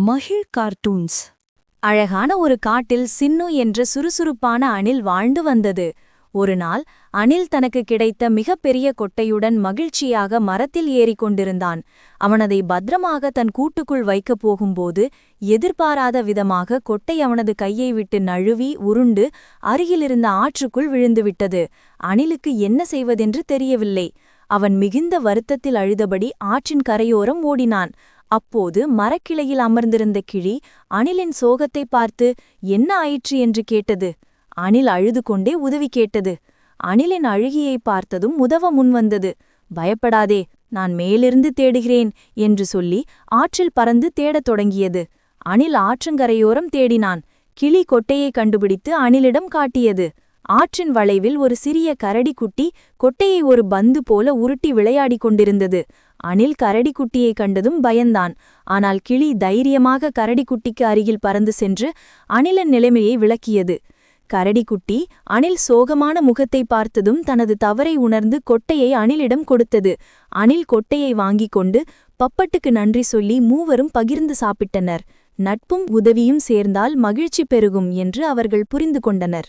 மகிழ் கார்ட்டூன்ஸ். அழகான ஒரு காட்டில் சின்னு என்ற சுறுசுறுப்பான அணில் வாழ்ந்து வந்தது. ஒரு நாள் அணில் தனக்கு கிடைத்த மிகப்பெரிய கொட்டையுடன் மகிழ்ச்சியாக மரத்தில் ஏறிக் கொண்டிருந்தான். அவன் அதை பத்திரமாக தன் கூட்டுக்குள் வைக்கப் போகும்போது எதிர்பாராத விதமாக கொட்டை அவனது கையை விட்டு நழுவி உருண்டு அருகிலிருந்த ஆற்றுக்குள் விழுந்துவிட்டது. அணிலுக்கு என்ன செய்வதென்று தெரியவில்லை. அவன் மிகுந்த வருத்தத்தில் அழுதபடி ஆற்றின் கரையோரம் ஓடினான். அப்போது மரக்கிளையில் அமர்ந்திருந்த கிளி அணிலின் சோகத்தை பார்த்து என்ன ஆயிற்று என்று கேட்டது. அணில் அழுது கொண்டே உதவி கேட்டது. அணிலின் அழுகியை பார்த்ததும் உதவ முன்வந்தது. பயப்படாதே, நான் மேலிருந்து தேடுகிறேன் என்று சொல்லி ஆற்றில் பறந்து தேடத் தொடங்கியது. அணில் ஆற்றங்கரையோரம் தேடினான். கிளி கொட்டையை கண்டுபிடித்து அணிலிடம் காட்டியது. ஆற்றின் வளைவில் ஒரு சிறிய கரடிக்குட்டி கொட்டையை ஒரு பந்து போல உருட்டி விளையாடிக் கொண்டிருந்தது. அணில் கரடிக்குட்டியை கண்டதும் பயந்தான். ஆனால் கிளி தைரியமாக கரடிக்குட்டிக்கு அருகில் பறந்து சென்று அணிலின் நிலைமையை விளக்கியது. கரடிக்குட்டி அணில் சோகமான முகத்தை பார்த்ததும் தனது தவறை உணர்ந்து கொட்டையை அணிலிடம் கொடுத்தது. அணில் கொட்டையை வாங்கிக் கொண்டு பப்பட்டுக்கு நன்றி சொல்லி மூவரும் பகிர்ந்து சாப்பிட்டனர். நட்பும் உதவியும் சேர்ந்தால் மகிழ்ச்சி பெருகும் என்று அவர்கள் புரிந்து கொண்டனர்.